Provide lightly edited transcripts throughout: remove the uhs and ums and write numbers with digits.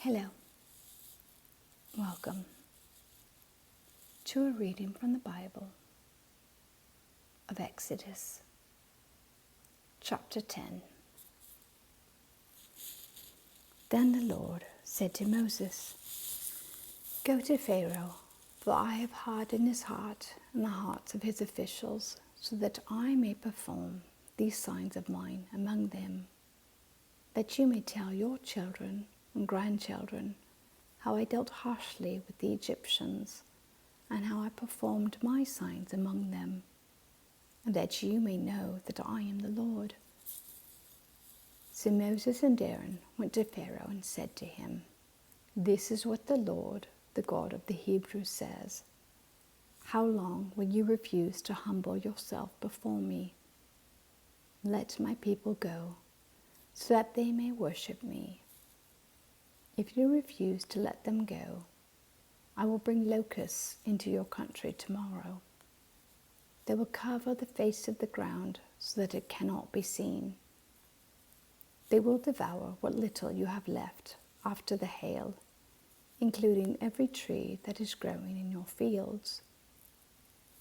Hello, welcome to a reading from the Bible of Exodus, chapter 10. Then the Lord said to Moses, "Go to Pharaoh, for I have hardened his heart and the hearts of his officials, so that I may perform these signs of mine among them, that you may tell your children and grandchildren how I dealt harshly with the Egyptians, and how I performed my signs among them, and that you may know that I am the Lord." So Moses and Aaron went to Pharaoh and said to him, "This is what the Lord, the God of the Hebrews, says. How long will you refuse to humble yourself before me? Let my people go, so that they may worship me. If you refuse to let them go, I will bring locusts into your country tomorrow. They will cover the face of the ground so that it cannot be seen. They will devour what little you have left after the hail, including every tree that is growing in your fields.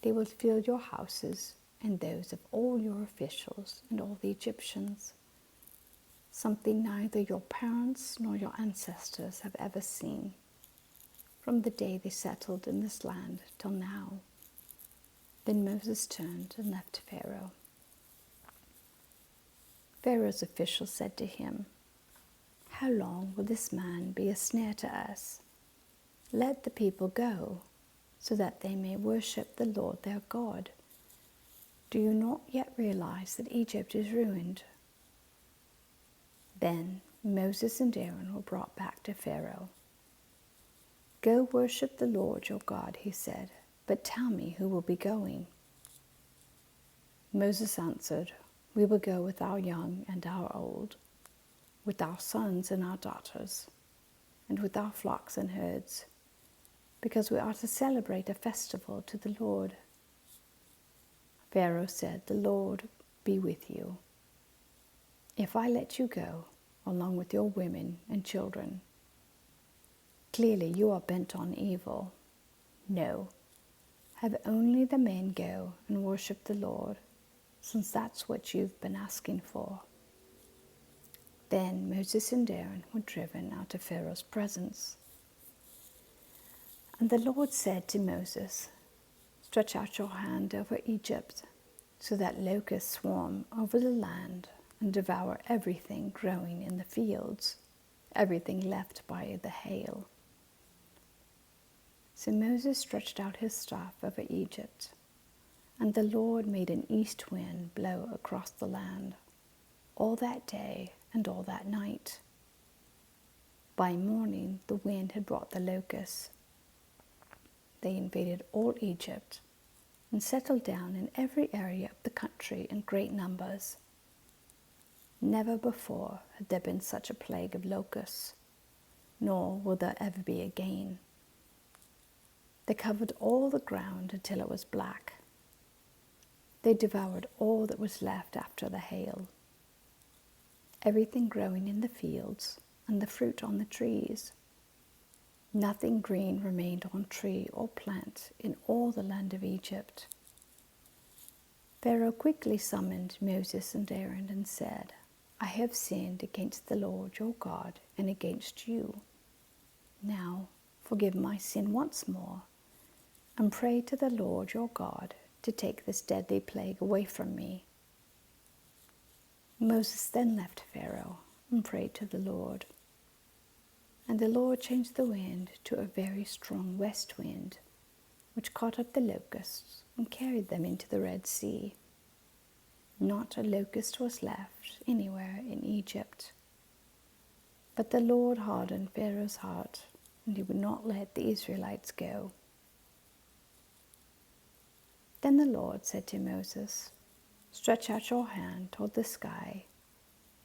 They will fill your houses and those of all your officials and all the Egyptians, something neither your parents nor your ancestors have ever seen, from the day they settled in this land till now." Then Moses turned and left Pharaoh. Pharaoh's officials said to him, "How long will this man be a snare to us? Let the people go, so that they may worship the Lord their God. Do you not yet realize that Egypt is ruined?" Then Moses and Aaron were brought back to Pharaoh. "Go worship the Lord your God," he said, "but tell me who will be going." Moses answered, "We will go with our young and our old, with our sons and our daughters, and with our flocks and herds, because we are to celebrate a festival to the Lord." Pharaoh said, "The Lord be with you. If I let you go, along with your women and children, clearly you are bent on evil. No, have only the men go and worship the Lord, since that's what you've been asking for." Then Moses and Aaron were driven out of Pharaoh's presence. And the Lord said to Moses, "Stretch out your hand over Egypt, so that locusts swarm over the land and devour everything growing in the fields, everything left by the hail." So Moses stretched out his staff over Egypt, and the Lord made an east wind blow across the land, all that day and all that night. By morning the wind had brought the locusts. They invaded all Egypt and settled down in every area of the country in great numbers. Never before had there been such a plague of locusts, nor will there ever be again. They covered all the ground until it was black. They devoured all that was left after the hail, everything growing in the fields and the fruit on the trees. Nothing green remained on tree or plant in all the land of Egypt. Pharaoh quickly summoned Moses and Aaron and said, "I have sinned against the Lord your God and against you. Now forgive my sin once more, and pray to the Lord your God to take this deadly plague away from me." Moses then left Pharaoh and prayed to the Lord. And the Lord changed the wind to a very strong west wind, which caught up the locusts and carried them into the Red Sea. Not a locust was left anywhere in Egypt. But the Lord hardened Pharaoh's heart, and he would not let the Israelites go. Then the Lord said to Moses, "Stretch out your hand toward the sky,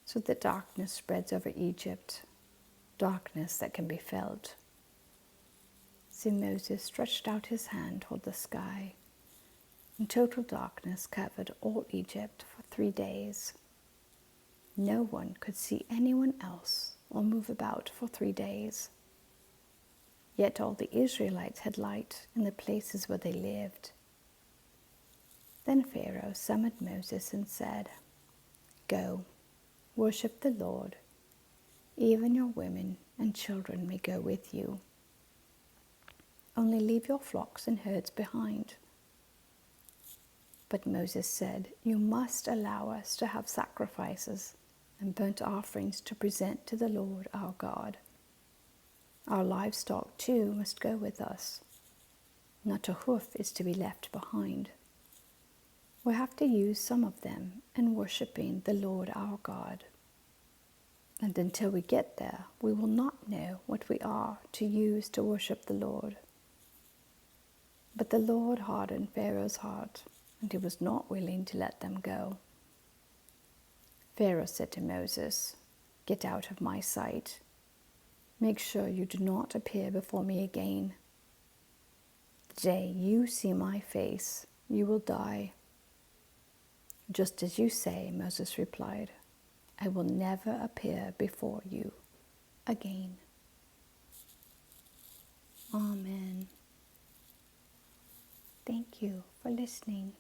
so that darkness spreads over Egypt, darkness that can be felt." So Moses stretched out his hand toward the sky, and total darkness covered all Egypt for 3 days. No one could see anyone else or move about for 3 days. Yet all the Israelites had light in the places where they lived. Then Pharaoh summoned Moses and said, "Go, worship the Lord. Even your women and children may go with you. Only leave your flocks and herds behind." But Moses said, "You must allow us to have sacrifices and burnt offerings to present to the Lord our God. Our livestock too must go with us. Not a hoof is to be left behind. We have to use some of them in worshiping the Lord our God. And until we get there, we will not know what we are to use to worship the Lord." But the Lord hardened Pharaoh's heart, and he was not willing to let them go. Pharaoh said to Moses, "Get out of my sight. Make sure you do not appear before me again. The day you see my face, you will die." "Just as you say," Moses replied. "I will never appear before you again." Amen. Thank you for listening.